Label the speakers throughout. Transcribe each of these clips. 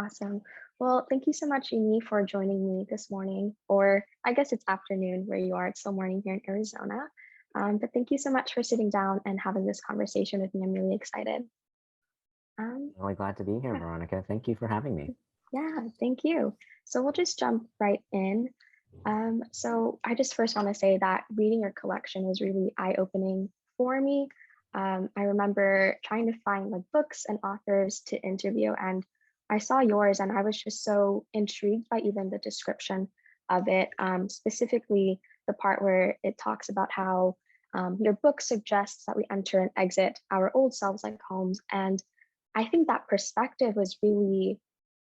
Speaker 1: Awesome. Well, thank you so much, Amy, for joining me this morning, or I guess it's afternoon where you are. It's still morning here in Arizona. But thank you so much for sitting down and having this conversation with me. I'm really excited. Um,
Speaker 2: Really glad to be here,
Speaker 1: yeah,
Speaker 2: Veronica. Thank you for having me.
Speaker 1: yeah, thank you. So we'll just jump right in. So I just first want to say that reading your collection was really eye-opening for me. I remember trying to find like books and authors to interview, and I saw yours, and I was just so intrigued by even the description of it, specifically the part where it talks about how your book suggests that we enter and exit our old selves like homes. And I think that perspective was really,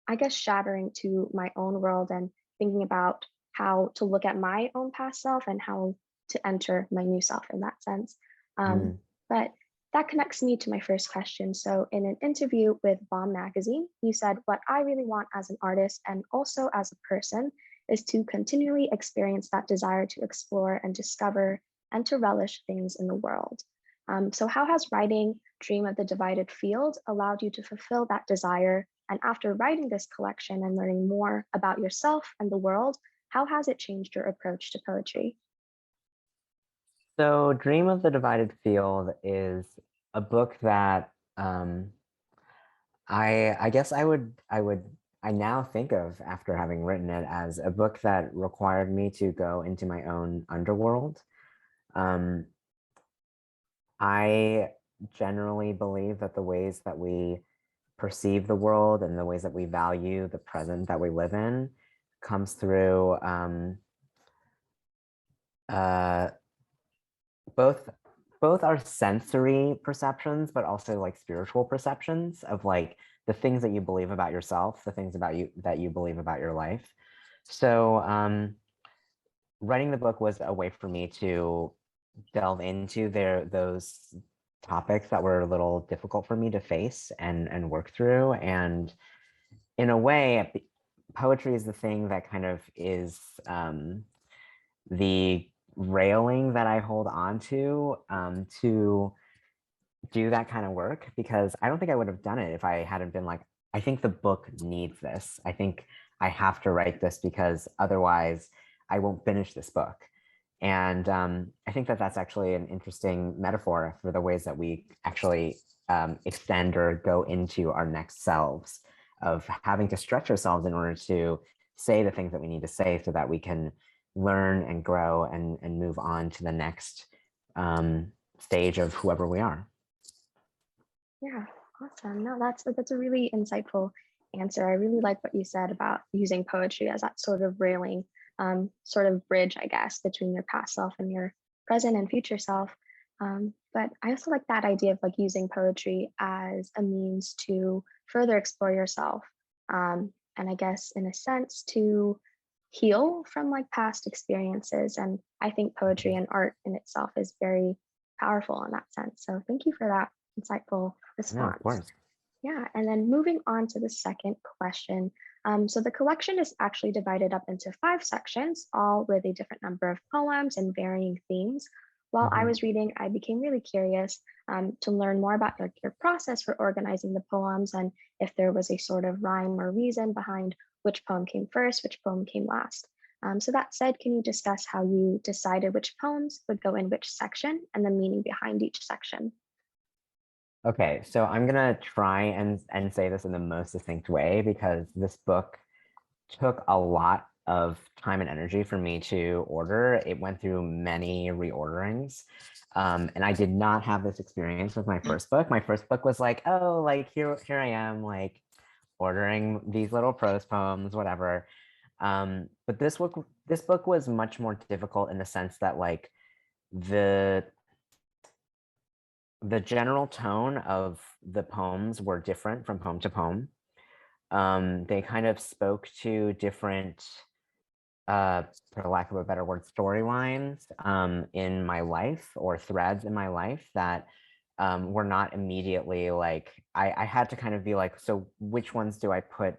Speaker 1: I guess, shattering to my own world and thinking about how to look at my own past self and how to enter my new self in that sense. Um,
Speaker 2: Mm.
Speaker 1: but that connects me to my first question. So, in an interview with Bomb Magazine, you said, "What I really want as an artist and also as a person is to continually experience that desire to explore and discover and to relish things in the world." So, how has writing Dream of the Divided Field allowed you to fulfill that desire? And after writing this collection and learning more about yourself and the world, how has it changed your approach to poetry?
Speaker 2: So, Dream of the Divided Field is a book that I guess I now think of after having written it as a book that required me to go into my own underworld. Um, I generally believe that the ways that we perceive the world and the ways that we value the present that we live in comes through uh, both our sensory perceptions, but also like spiritual perceptions of like the things that you believe about yourself, the things about you that you believe about your life. So writing the book was a way for me to delve into those topics that were a little difficult for me to face and work through. And in a way, poetry is the thing that kind of is the railing that I hold on to do that kind of work, because I don't think I would have done it if I hadn't been like, I think the book needs this. I think I have to write this because otherwise I won't finish this book. And I think that that's actually an interesting metaphor for the ways that we actually extend or go into our next selves, of having to stretch ourselves in order to say the things that we need to say so that we can learn and grow and move on to the next stage of whoever we are.
Speaker 1: Yeah, awesome. No, that's a really insightful answer. I really like what you said about using poetry as that sort of railing, sort of bridge, I guess, between your past self and your present and future self. But I also like that idea of like using poetry as a means to further explore yourself. And I guess in a sense to heal from like past experiences. And I think poetry and art in itself is very powerful in that sense. So thank you for that insightful
Speaker 2: No, of
Speaker 1: response.
Speaker 2: course.
Speaker 1: Yeah, and then moving on to the second question. So the collection is actually divided up into five sections, all with a different number of poems and varying themes. While I
Speaker 2: Mhm.
Speaker 1: was reading, I became really curious to learn more about your process for organizing the poems and if there was a sort of rhyme or reason behind which poem came first, which poem came last. So that said, can you discuss how you decided which poems would go in which section and the meaning behind each section?
Speaker 2: Okay, so I'm gonna try and say this in the most succinct way, because this book took a lot of time and energy for me to order. It went through many reorderings. And I did not have this experience with my first book. My first book was like, oh, like here I am, like ordering these little prose poems, whatever. But this book was much more difficult in the sense that like the the general tone of the poems were different from poem to poem. They kind of spoke to different, for lack of a better word, storylines in my life, or threads in my life that were not immediately like, I had to kind of be like, so which ones do I put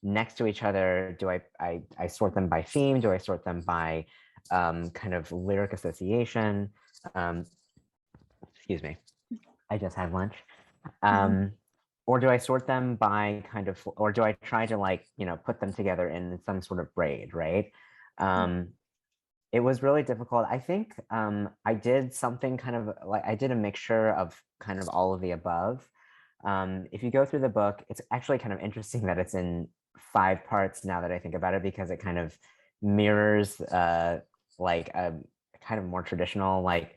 Speaker 2: next to each other? Do I sort them by theme? Do I sort them by kind of lyric association? Um, excuse me. I just had lunch. Um, or do I sort them by kind of, or do I try to like, put them together in some sort of braid, right? Um, it was really difficult. I think I did something kind of like, I did a mixture of kind of all of the above. If you go through the book, it's actually kind of interesting that it's in 5 parts now that I think about it, because it kind of mirrors like a kind of more traditional, like,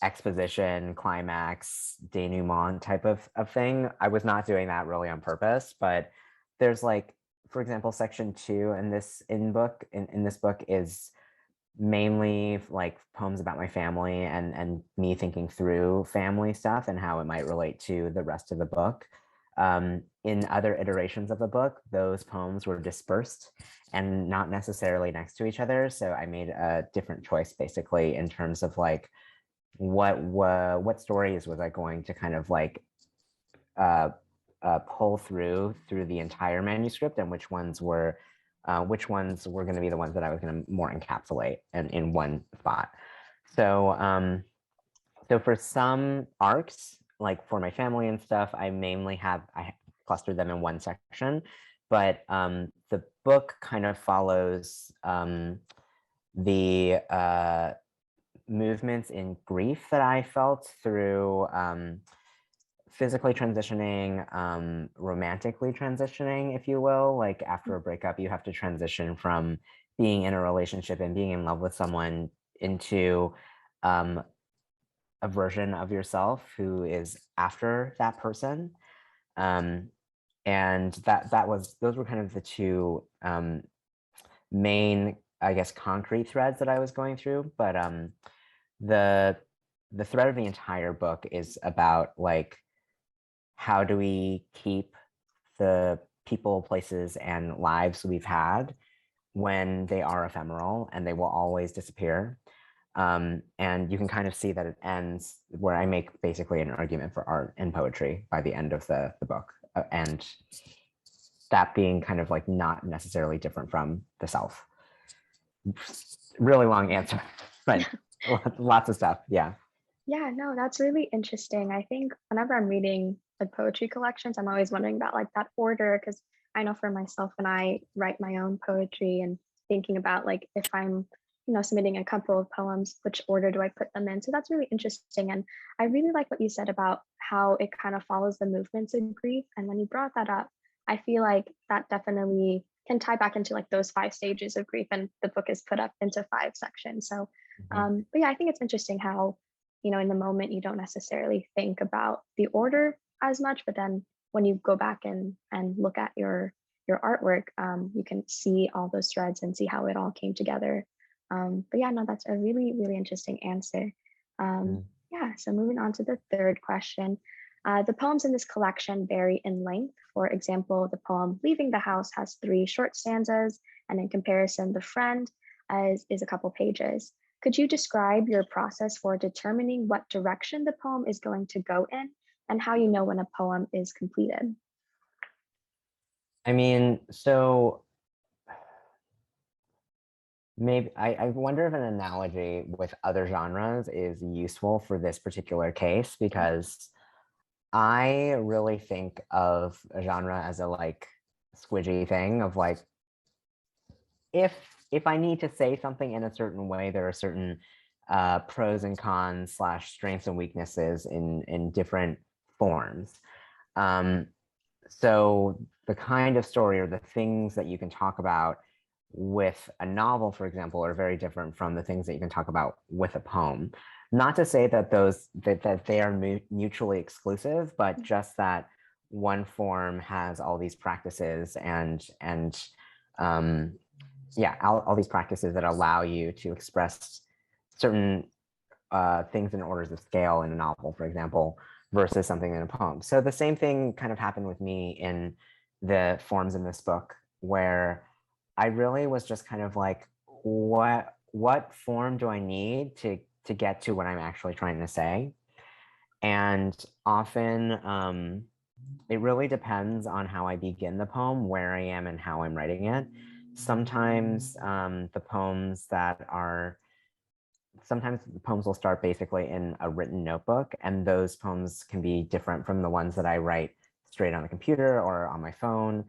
Speaker 2: exposition, climax, denouement type of thing. I was not doing that really on purpose, but there's like, for example, section 2 in this book is mainly like poems about my family and me thinking through family stuff and how it might relate to the rest of the book. In other iterations of the book, those poems were dispersed and not necessarily next to each other. So I made a different choice basically in terms of like what stories was I going to kind of like uh, pull through the entire manuscript, and which ones were going to be the ones that I was going to more encapsulate in one spot. So for some arcs, like for my family and stuff, I clustered them in one section, but the book kind of follows the movements in grief that I felt through physically transitioning, romantically transitioning, if you will. Like after a breakup, you have to transition from being in a relationship and being in love with someone into a version of yourself who is after that person. And those were kind of the two main, I guess, concrete threads that I was going through. But the thread of the entire book is about like, how do we keep the people, places, and lives we've had when they are ephemeral and they will always disappear. And you can kind of see that it ends where I make basically an argument for art and poetry by the end of the book. And that being kind of like not necessarily different from the self. Really long answer, but lots of stuff. Yeah.
Speaker 1: Yeah, no, that's really interesting. I think whenever I'm reading like poetry collections, I'm always wondering about like that order, because I know for myself when I write my own poetry and thinking about like if I'm, submitting a couple of poems, which order do I put them in? So that's really interesting. And I really like what you said about how it kind of follows the movements of grief. And when you brought that up, I feel like that definitely can tie back into like those 5 stages of grief. And the book is put up into 5 sections. So but yeah, I think it's interesting how in the moment you don't necessarily think about the order as much, but then when you go back and look at your artwork, you can see all those threads and see how it all came together. But yeah, no, that's a really, really interesting answer. Yeah, so moving on to the third question. The poems in this collection vary in length. For example, the poem Leaving the House has 3 short stanzas, and in comparison, The Friend is a couple pages. Could you describe your process for determining what direction the poem is going to go in and how you know when a poem is completed?
Speaker 2: I mean, so maybe I wonder if an analogy with other genres is useful for this particular case, because I really think of a genre as a like squidgy thing of like, if I need to say something in a certain way, there are certain pros and cons / strengths and weaknesses in different forms. So the kind of story or the things that you can talk about with a novel, for example, are very different from the things that you can talk about with a poem. Not to say that that they are mutually exclusive, but just that one form has all these practices and yeah, all these practices that allow you to express certain things in orders of scale in a novel, for example, versus something in a poem. So the same thing kind of happened with me in the forms in this book, where I really was just kind of like, what form do I need to get to what I'm actually trying to say? And often it really depends on how I begin the poem, where I am, and how I'm writing it. Sometimes sometimes the poems will start basically in a written notebook, and those poems can be different from the ones that I write straight on the computer or on my phone.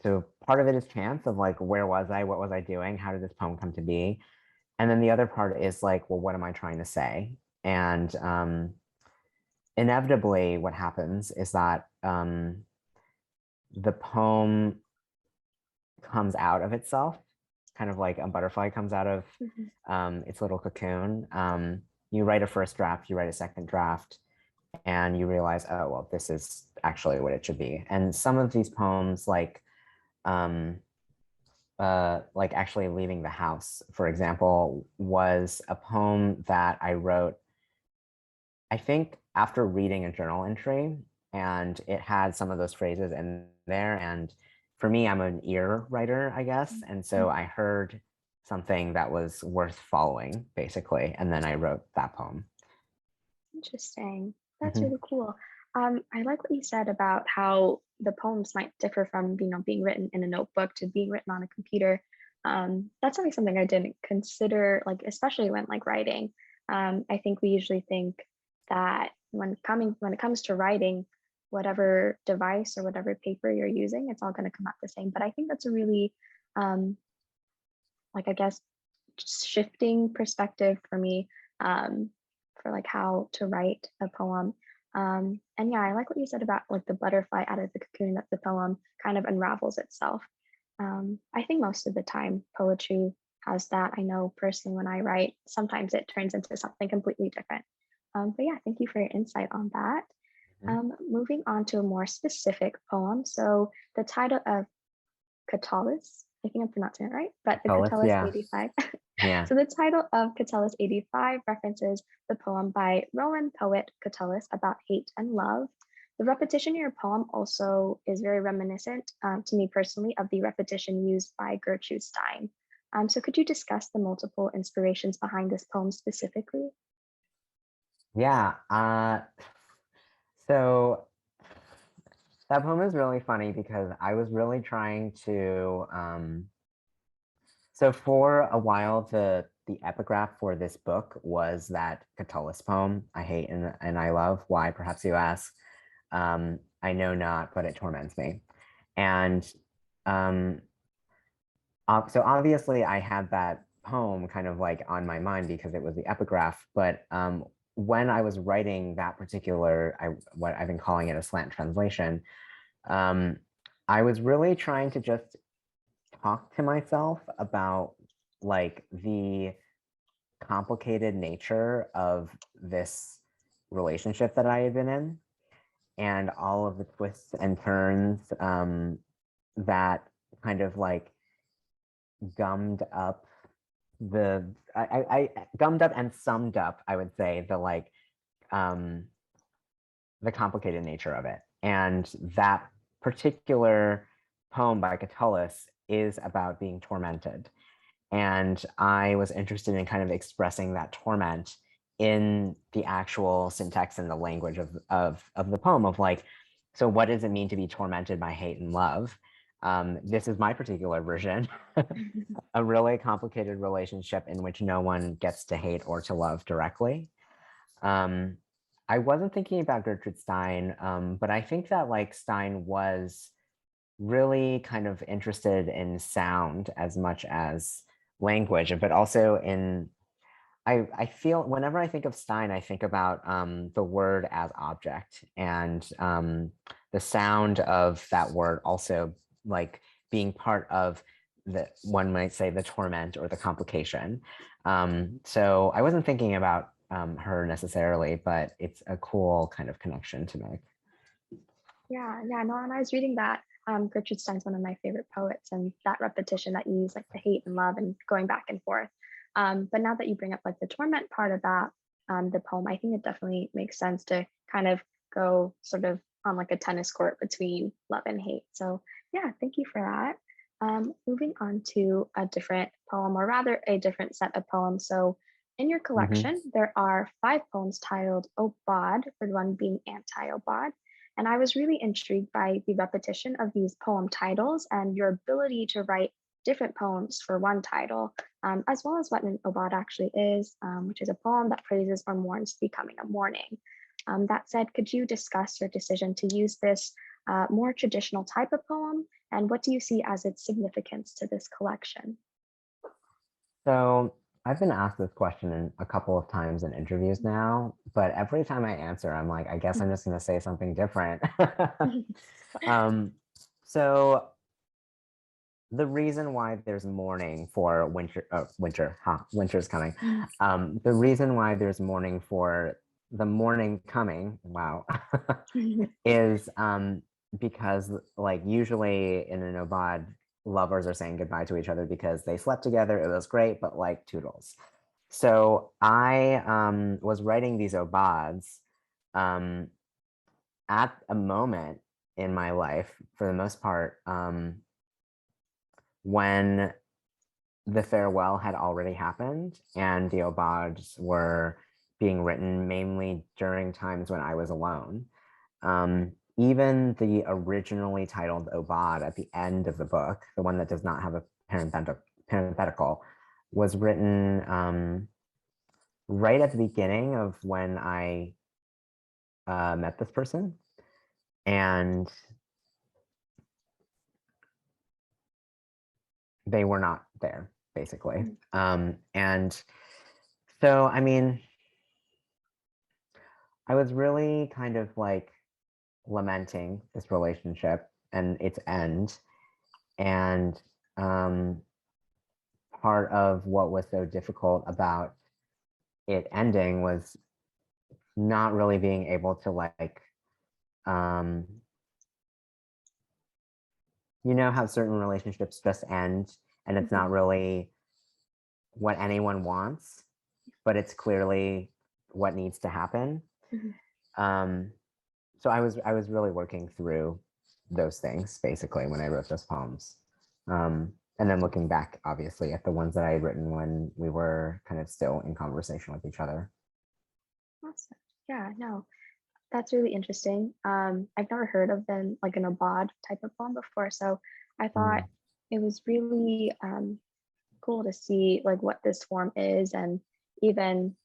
Speaker 2: So part of it is chance of like, where was I? What was I doing? How did this poem come to be? And then the other part is like, well, what am I trying to say? And inevitably, what happens is that the poem comes out of itself, kind of like a butterfly comes out of its little cocoon. You write a first draft, you write a second draft, and you realize, oh, well, this is actually what it should be. And some of these poems, like actually leaving the house, for example, was a poem that I wrote, I think, after reading a journal entry, and it had some of those phrases in there. And for me, I'm an ear writer, I guess. And so I heard something that was worth following, basically. And then I wrote that poem.
Speaker 1: Interesting. That's really cool. I like what you said about how the poems might differ from, being written in a notebook to being written on a computer. That's something I didn't consider, like, especially when like writing. I think we usually think that when it comes to writing, whatever device or whatever paper you're using, it's all going to come out the same. But I think that's a really, like, I guess, shifting perspective for me, for like how to write a poem. And yeah, I like what you said about like the butterfly out of the cocoon, that the poem kind of unravels itself. I think most of the time poetry has that. I know personally when I write, sometimes it turns into something completely different. But yeah, thank you for your insight on that. Moving on to a more specific poem. So the title of Catullus, I think I'm pronouncing it right, but the Catullus
Speaker 2: Yeah.
Speaker 1: 85.
Speaker 2: Yeah.
Speaker 1: So the title of Catullus 85 references the poem by Roman poet Catullus about hate and love. The repetition in your poem also is very reminiscent, to me personally, of the repetition used by Gertrude Stein. So could you discuss the multiple inspirations behind this poem specifically?
Speaker 2: Yeah. So that poem is really funny because I was really trying to so for a while the epigraph for this book was that Catullus poem, I hate and I love. Why, perhaps you ask? I know not, but it torments me. And so obviously I had that poem kind of like on my mind because it was the epigraph, but when I was writing that particular, what I've been calling it a slant translation, I was really trying to just talk to myself about like the complicated nature of this relationship that I had been in and all of the twists and turns that kind of like gummed up I gummed up and summed up, I would say, the complicated nature of it. And that particular poem by Catullus is about being tormented. And I was interested in kind of expressing that torment in the actual syntax and the language of the poem of like, so what does it mean to be tormented by hate and love? This is my particular version, a really complicated relationship in which no one gets to hate or to love directly. I wasn't thinking about Gertrude Stein, but I think that like Stein was really kind of interested in sound as much as language, but also in, I feel whenever I think of Stein, I think about the word as object and the sound of that word also like being part of the, one might say, the torment or the complication. So I wasn't thinking about her necessarily, but it's a cool kind of connection to make.
Speaker 1: Yeah, no, and I was reading that Gertrude Stein's one of my favorite poets, and that repetition that you use, like the hate and love and going back and forth. But now that you bring up like the torment part of that, the poem, I think it definitely makes sense to kind of go sort of on like a tennis court between love and hate. So yeah, thank you for that. Moving on to a different poem, or rather a different set of poems. So in your collection, there are 5 poems titled Obad, the one being anti-Obad. And I was really intrigued by the repetition of these poem titles and your ability to write different poems for one title, as well as what an Obad actually is, which is a poem that praises or mourns becoming a mourning. That said, could you discuss your decision to use this more traditional type of poem, and what do you see as its significance to this collection?
Speaker 2: So I've been asked this question a couple of times in interviews now, but every time I answer, I'm like, I guess I'm just going to say something different. um, so the reason why there's mourning for winter's coming. The reason why there's mourning for the morning coming, wow, is because like usually in an obad, lovers are saying goodbye to each other because they slept together, it was great, but like toodles. So I was writing these obads at a moment in my life, for the most part, when the farewell had already happened and the obads were being written mainly during times when I was alone. Even the originally titled obad at the end of the book, the one that does not have a parenthetical, was written right at the beginning of when I met this person. And they were not there, basically. And so, I mean, I was really kind of like lamenting this relationship and its end. And part of what was so difficult about it ending was not really being able to like, you know how certain relationships just end and it's not really what anyone wants, but it's clearly what needs to happen. So I was really working through those things basically when I wrote those poems. And then looking back, obviously, at the ones that I had written when we were kind of still in conversation with each other.
Speaker 1: Awesome. Yeah, no, that's really interesting. I've never heard of them like an abad type of poem before, so I thought it was really cool to see like what this form is, and even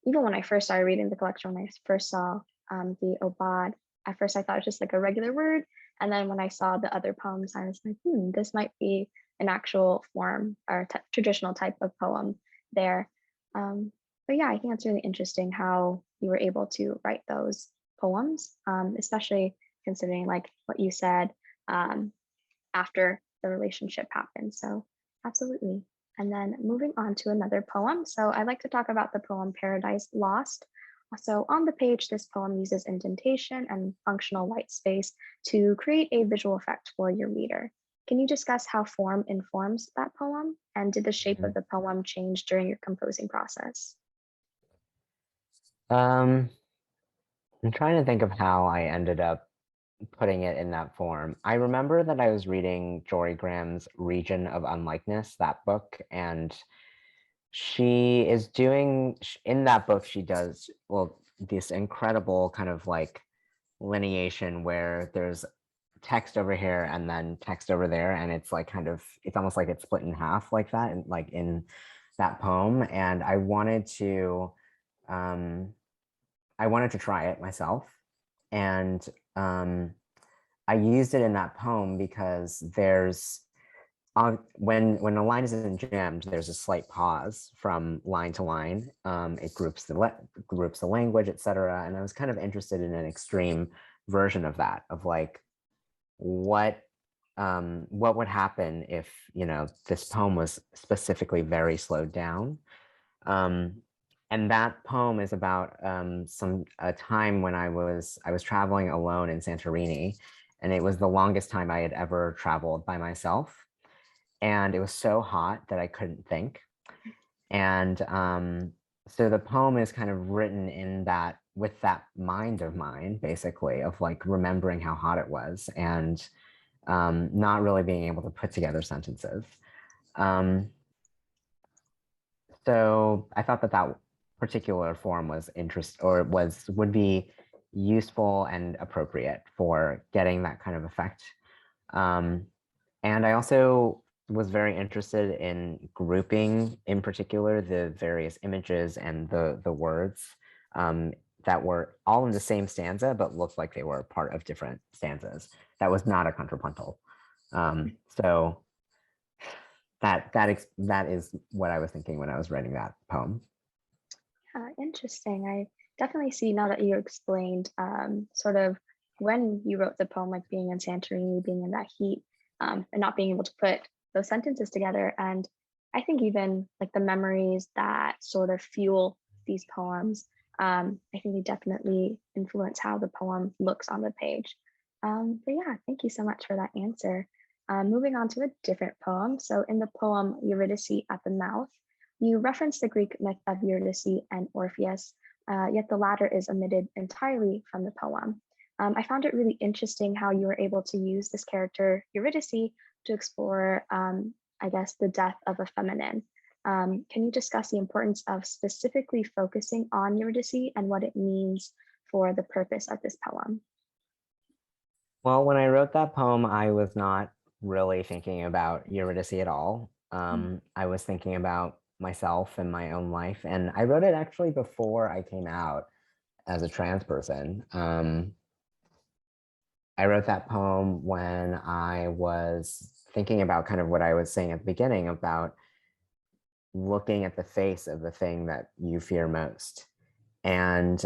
Speaker 1: when I first started reading the collection, when I first saw the obad, at first I thought it was just like a regular word, and then when I saw the other poems, I was like, this might be an actual form or traditional type of poem there. But yeah, I think it's really interesting how you were able to write those poems, especially considering like what you said after the relationship happened. So absolutely. And then moving on to another poem. So I like to talk about the poem Paradise Lost. So on the page, this poem uses indentation and functional white space to create a visual effect for your reader. Can you discuss how form informs that poem? And did the shape of the poem change during your composing process?
Speaker 2: I'm trying to think of how I ended up putting it in that form. I remember that I was reading Jory Graham's Region of Unlikeness, that book, and she is doing, in that book, she does, well, this incredible kind of like lineation where there's text over here and then text over there, and it's like kind of, it's almost like it's split in half like that, and like in that poem. And I wanted to try it myself. And I used it in that poem because there's when a line isn't jammed, there's a slight pause from line to line. It groups the language, etc. And I was kind of interested in an extreme version of that, of like what would happen if this poem was specifically very slowed down. And that poem is about a time when I was traveling alone in Santorini, and it was the longest time I had ever traveled by myself. And it was so hot that I couldn't think. And so the poem is kind of written in that, with that mind of mine, basically, of like remembering how hot it was and not really being able to put together sentences. So I thought that particular form was would be useful and appropriate for getting that kind of effect. And I also was very interested in grouping, in particular, the various images and the words that were all in the same stanza, but looked like they were part of different stanzas. That was not a contrapuntal. So that is what I was thinking when I was writing that poem.
Speaker 1: Interesting. I definitely see now that you explained sort of when you wrote the poem, like being in Santorini, being in that heat, and not being able to put those sentences together. And I think even like the memories that sort of fuel these poems, I think they definitely influence how the poem looks on the page. But yeah, thank you so much for that answer. Moving on to a different poem. So in the poem Eurydice at the Mouth, you reference the Greek myth of Eurydice and Orpheus, yet the latter is omitted entirely from the poem. I found it really interesting how you were able to use this character, Eurydice, to explore, I guess, the death of a feminine. Can you discuss the importance of specifically focusing on Eurydice and what it means for the purpose of this poem?
Speaker 2: Well, when I wrote that poem, I was not really thinking about Eurydice at all. I was thinking about myself and my own life. And I wrote it actually before I came out as a trans person. I wrote that poem when I was thinking about kind of what I was saying at the beginning about looking at the face of the thing that you fear most. And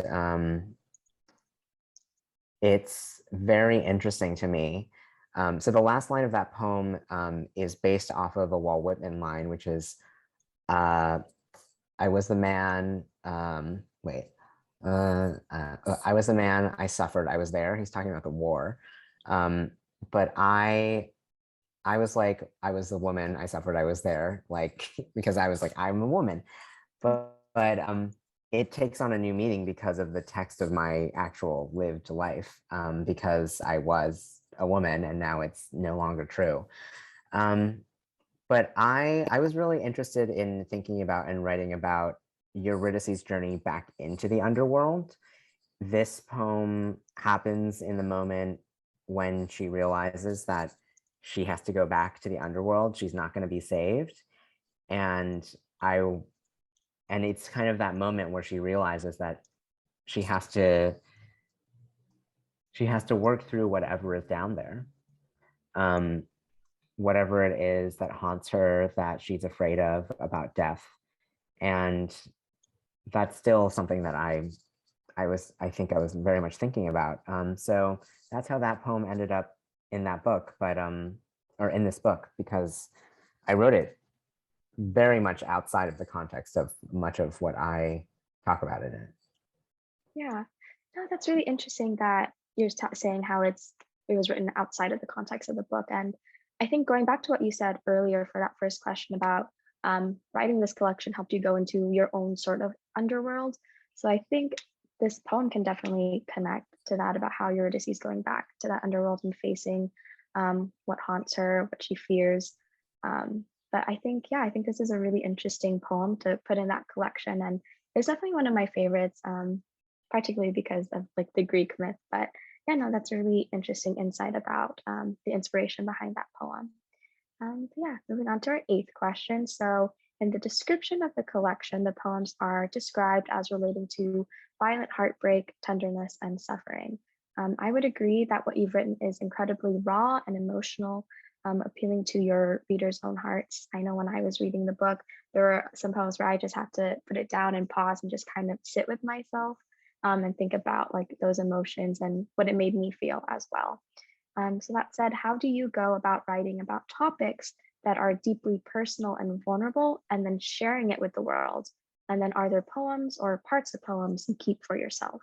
Speaker 2: it's very interesting to me. So the last line of that poem is based off of a Walt Whitman line, which is, I was the man, I was the man, I suffered, I was there. He's talking about the war. But I was like, I was the woman, I suffered, I was there, like, because I was like, I'm a woman. But it takes on a new meaning because of the text of my actual lived life, because I was a woman and now it's no longer true. But I was really interested in thinking about and writing about Eurydice's journey back into the underworld. This poem happens in the moment when she realizes that she has to go back to the underworld. She's not going to be saved. And it's kind of that moment where she realizes that she has to work through whatever is down there. Whatever it is that haunts her, that she's afraid of about death. And that's still something that I think I was very much thinking about. So that's how that poem ended up in that book, but or in this book, because I wrote it very much outside of the context of much of what I talk about it in.
Speaker 1: Yeah, no, that's really interesting that you're saying how it was written outside of the context of the book. And I think going back to what you said earlier for that first question about writing this collection helped you go into your own sort of underworld. So I think this poem can definitely connect to that about how Eurydice is going back to that underworld and facing what haunts her, what she fears. But I think, yeah, I think this is a really interesting poem to put in that collection. And it's definitely one of my favorites, particularly because of like the Greek myth. But yeah, no, that's a really interesting insight about the inspiration behind that poem. Yeah, moving on to our eighth question. So in the description of the collection, the poems are described as relating to violent heartbreak, tenderness, and suffering. I would agree that what you've written is incredibly raw and emotional, appealing to your readers' own hearts. I know when I was reading the book, there were some poems where I just had to put it down and pause and just kind of sit with myself and think about like those emotions and what it made me feel as well. So that said, how do you go about writing about topics that are deeply personal and vulnerable and then sharing it with the world? And then are there poems or parts of poems you keep for yourself?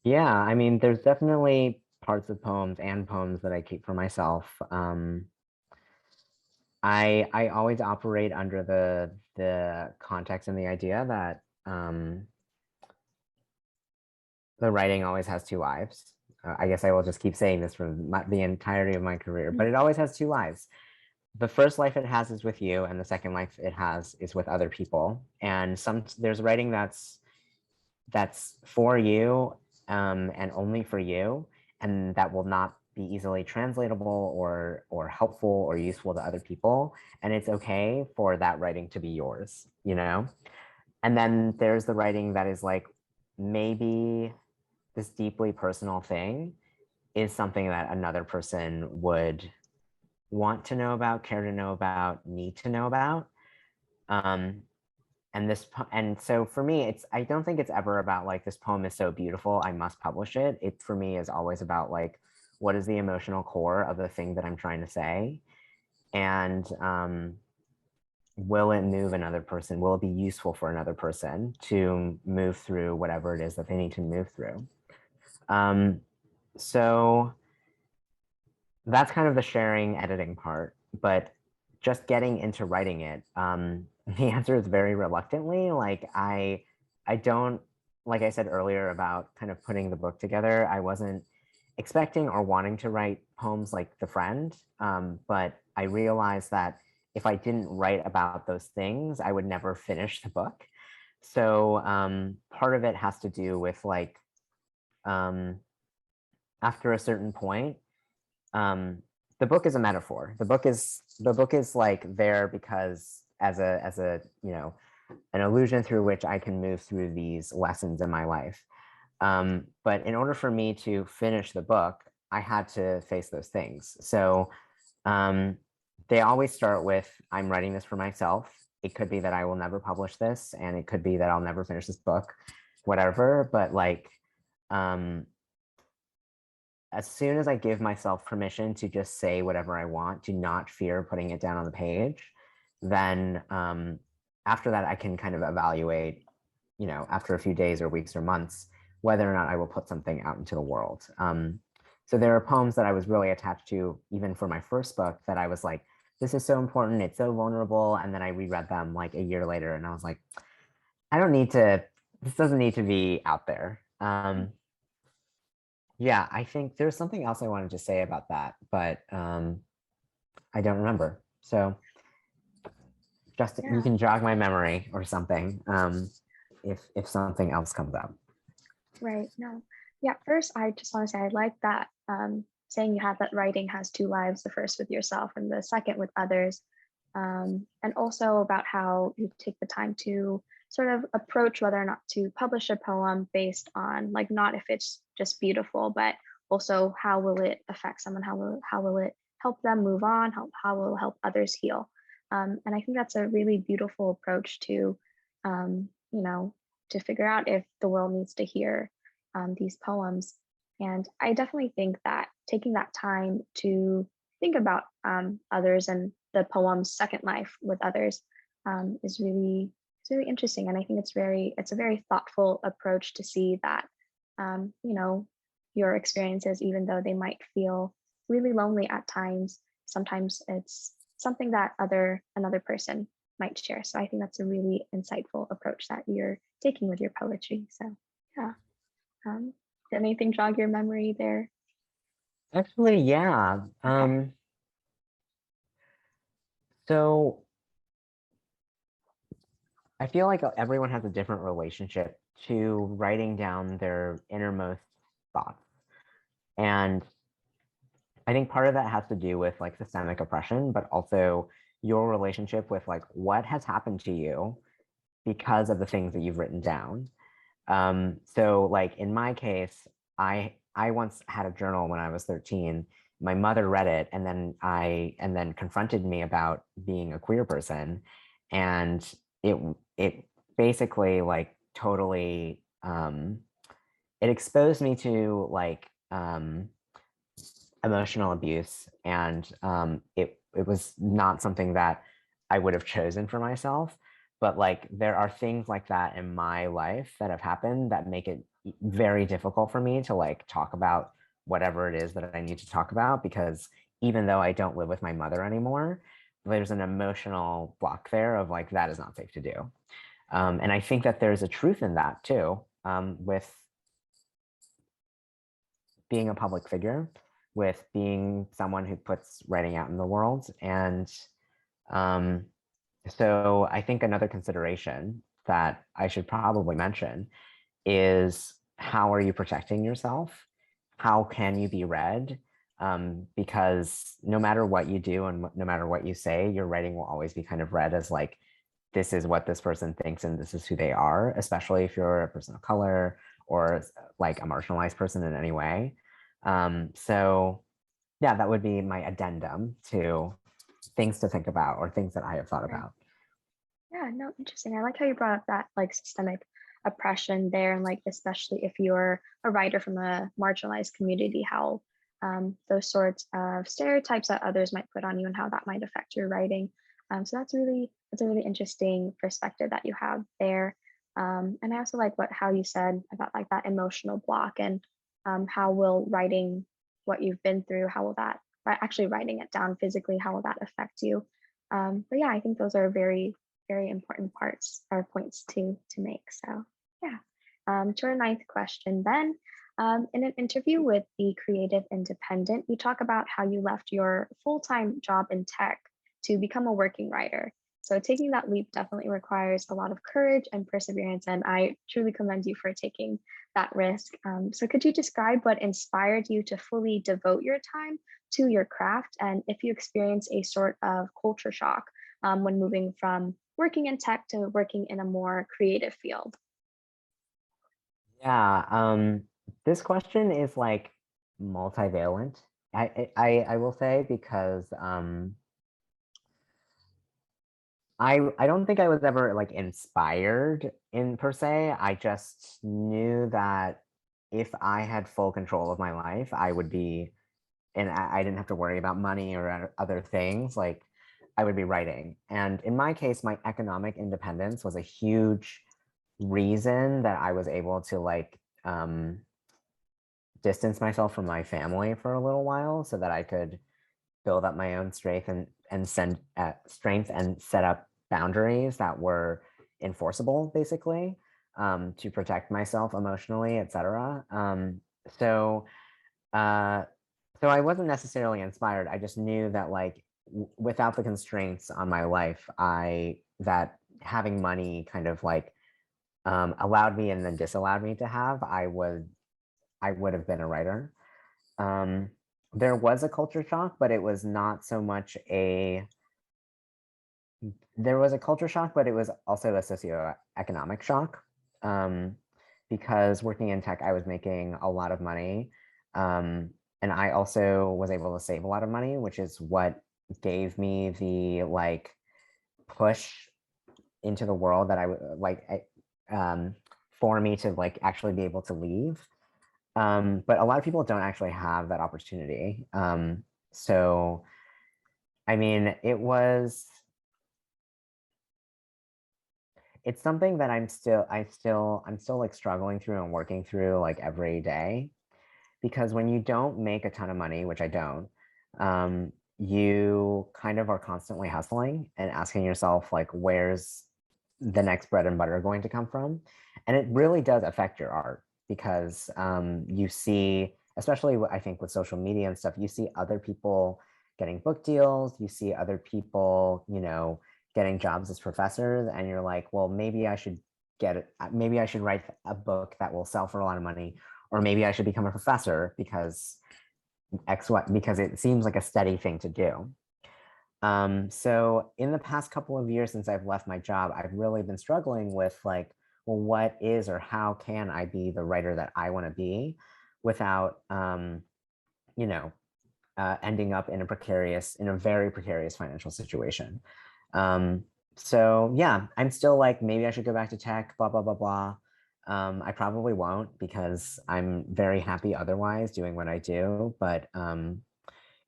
Speaker 2: Yeah, I mean, there's definitely parts of poems and poems that I keep for myself. I always operate under the context and the idea that the writing always has two lives. I guess I will just keep saying this for the entirety of my career, but it always has two lives. The first life it has is with you, and the second life it has is with other people. And there's writing that's for you, and only for you, and that will not be easily translatable or helpful or useful to other people. And it's okay for that writing to be yours, you know? And then there's the writing that is like maybe this deeply personal thing is something that another person would want to know about, care to know about, need to know about. And so for me, I don't think it's ever about like, this poem is so beautiful, I must publish it. It for me is always about like, what is the emotional core of the thing that I'm trying to say? And will it move another person? Will it be useful for another person to move through whatever it is that they need to move through? So that's kind of the sharing, editing part. But just getting into writing it, the answer is very reluctantly. Like I don't, like I said earlier about kind of putting the book together, I wasn't expecting or wanting to write poems like The Friend, but I realized that if I didn't write about those things, I would never finish the book. So part of it has to do with like, after a certain point, the book is a metaphor. The book is like there because as a an illusion through which I can move through these lessons in my life. But in order for me to finish the book, I had to face those things. So they always start with, I'm writing this for myself. It could be that I will never publish this, and it could be that I'll never finish this book, whatever. But like, as soon as I give myself permission to just say whatever I want, to not fear putting it down on the page, then after that, I can kind of evaluate, after a few days or weeks or months, whether or not I will put something out into the world. So there are poems that I was really attached to, even for my first book, that I was like, this is so important, it's so vulnerable. And then I reread them like a year later, and I was like, this doesn't need to be out there. Yeah, I think there's something else I wanted to say about that, but I don't remember. So just you can jog my memory or something if something else comes up.
Speaker 1: Right. No. Yeah. First, I just want to say I like that saying you have that writing has two lives, the first with yourself and the second with others. And also about how you take the time to sort of approach whether or not to publish a poem based on like not if it's just beautiful, but also how will it affect someone? How will it help them move on? How will it help others heal? And I think that's a really beautiful approach to, to figure out if the world needs to hear these poems. And I definitely think that taking that time to think about others and the poem's second life with others is really interesting. And I think it's a very thoughtful approach to see that your experiences, even though they might feel really lonely at times, sometimes it's something that another person might share. So I think that's a really insightful approach that you're taking with your poetry. So yeah. Did anything jog your memory there?
Speaker 2: Actually, yeah. So I feel like everyone has a different relationship to writing down their innermost thoughts. And I think part of that has to do with like systemic oppression, but also your relationship with like what has happened to you because of the things that you've written down. So like in my case, I once had a journal when I was 13. My mother read it and then confronted me about being a queer person. And it basically like totally it exposed me to like emotional abuse, and it was not something that I would have chosen for myself. But like there are things like that in my life that have happened that make it very difficult for me to like talk about whatever it is that I need to talk about, because even though I don't live with my mother anymore, there's an emotional block there of like that is not safe to do. And I think that there's a truth in that too, with being a public figure, with being someone who puts writing out in the world. And so I think another consideration that I should probably mention is, how are you protecting yourself? How can you be read? Because no matter what you do and no matter what you say, your writing will always be kind of read as like, this is what this person thinks and this is who they are, especially if you're a person of color or like a marginalized person in any way. So yeah, that would be my addendum to things to think about or things that I have thought
Speaker 1: Right.
Speaker 2: about.
Speaker 1: Yeah, no, interesting. I like how you brought up that like systemic oppression there, and like especially if you're a writer from a marginalized community, how those sorts of stereotypes that others might put on you and how that might affect your writing. So that's a really interesting perspective that you have there. And I also like how you said about like that emotional block and how will writing what you've been through, how will that actually writing it down physically, how will that affect you? But yeah, I think those are very important parts or points to make. So yeah. To our ninth question, then. In an interview with The Creative Independent, you talk about how you left your full-time job in tech to become a working writer. So taking that leap definitely requires a lot of courage and perseverance, and I truly commend you for taking that risk. So could you describe what inspired you to fully devote your time to your craft, and if you experience a sort of culture shock when moving from working in tech to working in a more creative field?
Speaker 2: Yeah, this question is like multivalent. I will say because I don't think I was ever like inspired in per se. I just knew that if I had full control of my life, I would be, and I didn't have to worry about money or other things. Like I would be writing. And in my case, my economic independence was a huge reason that I was able to like distance myself from my family for a little while so that I could build up my own strength and send strength and set up boundaries that were enforceable, basically, to protect myself emotionally, etc. So uh, so I wasn't necessarily inspired. I just knew that like without the constraints on my life, I that having money kind of like allowed me and then disallowed me to have, I would have been a writer. Um, there was a culture shock, but it was not so much a, there was a culture shock, but it was also a socioeconomic shock. Um, because working in tech, I was making a lot of money. And I also was able to save a lot of money, which is what gave me the like push into the world that I would like for me to like actually be able to leave. But a lot of people don't actually have that opportunity. So, I mean, it's something that I'm still like struggling through and working through like every day. Because when you don't make a ton of money, which I don't, you kind of are constantly hustling and asking yourself, like, where's the next bread and butter going to come from? And it really does affect your art because you see, especially I think with social media and stuff, you see other people getting book deals, you see other people, you know, getting jobs as professors, and you're like, well, maybe I should get it, maybe I should write a book that will sell for a lot of money, or maybe I should become a professor because X, Y, because it seems like a steady thing to do. So in the past couple of years since I've left my job, I've really been struggling with like, well, what is or how can I be the writer that I want to be without, you know, ending up in a very precarious financial situation. Um, so yeah, I'm still like, maybe I should go back to tech, blah, blah, blah, blah. I probably won't because I'm very happy otherwise doing what I do, but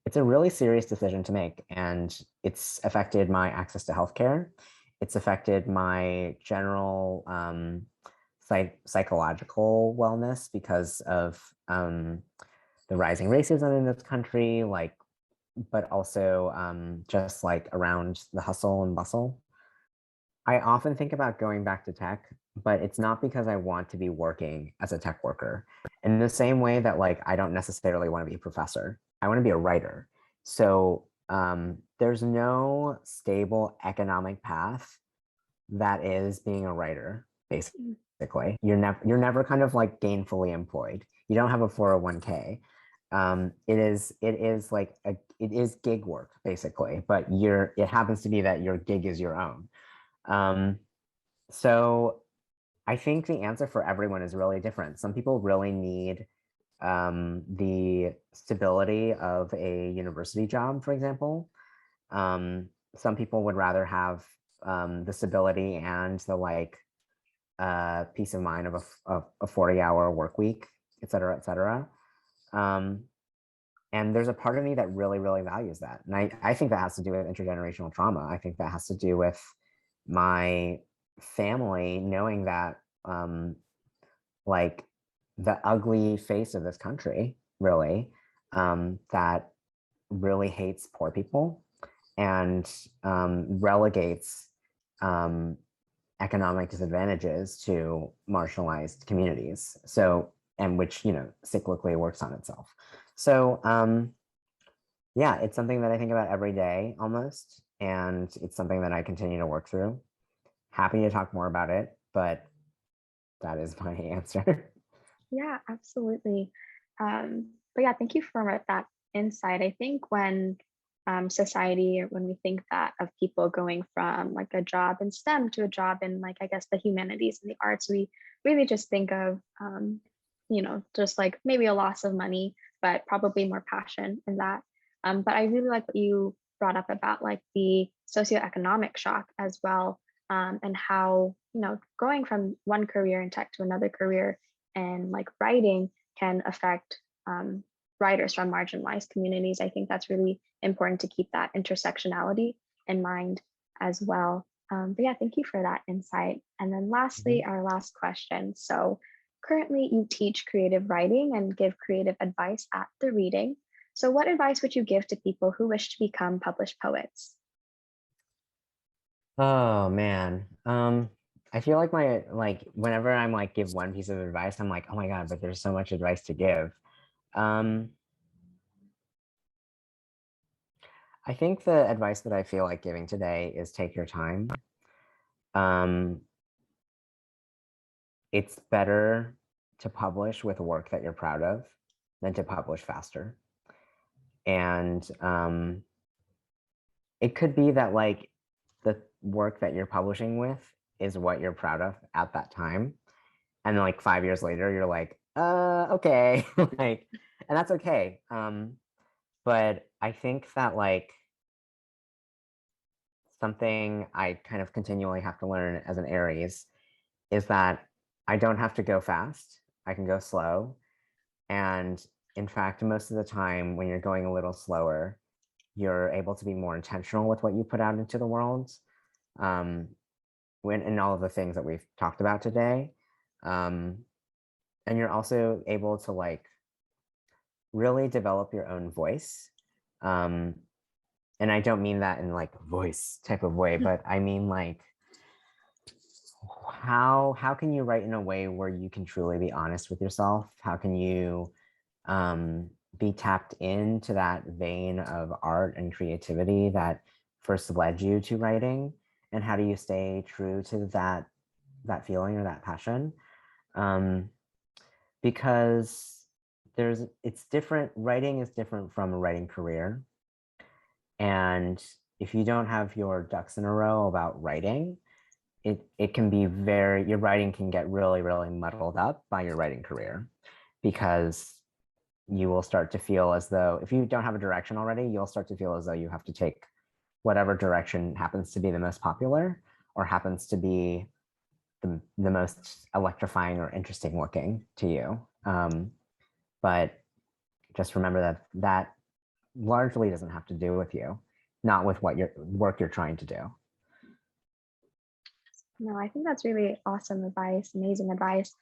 Speaker 2: it's a really serious decision to make, and it's affected my access to healthcare. It's affected my general psychological wellness because of the rising racism in this country, like, but also just like around the hustle and bustle. I often think about going back to tech, but it's not because I want to be working as a tech worker. In the same way that like I don't necessarily want to be a professor, I want to be a writer. So there's no stable economic path that is being a writer, basically. You're never kind of like gainfully employed. You don't have a 401k. It is like it is gig work basically, but it happens to be that your gig is your own. Um, so I think the answer for everyone is really different. Some people really need the stability of a university job, for example. Some people would rather have the stability and the like peace of mind of a 40-hour work week, et cetera, et cetera. And there's a part of me that really, really values that. And I think that has to do with intergenerational trauma. I think that has to do with my family knowing that like the ugly face of this country, really, that really hates poor people and relegates economic disadvantages to marginalized communities. So, and which, you know, cyclically works on itself. So, yeah, it's something that I think about every day almost. And it's something that I continue to work through. Happy to talk more about it, but that is my answer.
Speaker 1: Yeah, absolutely. But yeah, thank you for that insight. I think when society, or when we think that of people going from like a job in STEM to a job in like, I guess, the humanities and the arts, we really just think of, just like maybe a loss of money, but probably more passion in that. But I really like what you brought up about like the socioeconomic shock as well, and how, going from one career in tech to another career and like writing can affect writers from marginalized communities. I think that's really important to keep that intersectionality in mind as well. But yeah, thank you for that insight. And then lastly, our last question. So currently you teach creative writing and give creative advice at the reading. So what advice would you give to people who wish to become published poets?
Speaker 2: Oh man. I feel like whenever I'm like give one piece of advice, I'm like, oh my God, but there's so much advice to give. Um, I think the advice that I feel like giving today is take your time. Um, it's better to publish with work that you're proud of than to publish faster. And it could be that like the work that you're publishing with is what you're proud of at that time. And then like 5 years later, you're like, okay. Like, and that's okay. But I think that like something I kind of continually have to learn as an Aries is that I don't have to go fast. I can go slow. And in fact, most of the time when you're going a little slower, you're able to be more intentional with what you put out into the world. Um, when in all of the things that we've talked about today. Um, and you're also able to like really develop your own voice. Um, and I don't mean that in like voice type of way, but I mean like how can you write in a way where you can truly be honest with yourself? How can you be tapped into that vein of art and creativity that first led you to writing? And how do you stay true to that feeling or that passion? Because it's different. Writing is different from a writing career. And if you don't have your ducks in a row about writing, it can be your writing can get really, really muddled up by your writing career because you will start to feel as though if you don't have a direction already, you'll start to feel as though you have to take whatever direction happens to be the most popular or happens to be the most electrifying or interesting looking to you. But just remember that largely doesn't have to do with you, not with what your work you're trying to do.
Speaker 1: No, I think that's really awesome advice, amazing advice.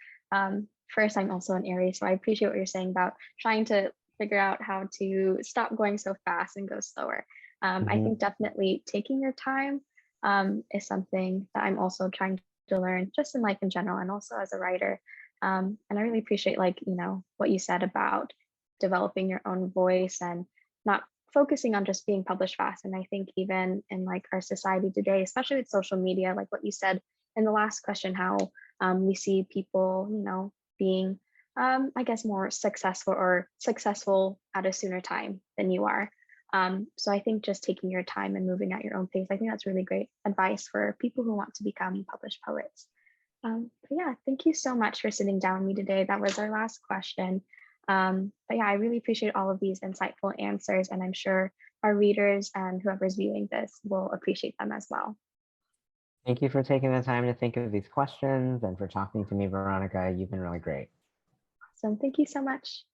Speaker 1: First, I'm also an Aries, so I appreciate what you're saying about trying to figure out how to stop going so fast and go slower. I think definitely taking your time is something that I'm also trying to learn just in life in general and also as a writer. And I really appreciate what you said about developing your own voice and not focusing on just being published fast. And I think even in like our society today, especially with social media, like what you said in the last question, how we see people, being, I guess, more successful or successful at a sooner time than you are. So I think just taking your time and moving at your own pace, I think that's really great advice for people who want to become published poets. But yeah, thank you so much for sitting down with me today. That was our last question. But yeah, I really appreciate all of these insightful answers, and I'm sure our readers and whoever's viewing this will appreciate them as well.
Speaker 2: Thank you for taking the time to think of these questions and for talking to me, Veronica. You've been really great.
Speaker 1: So thank you so much.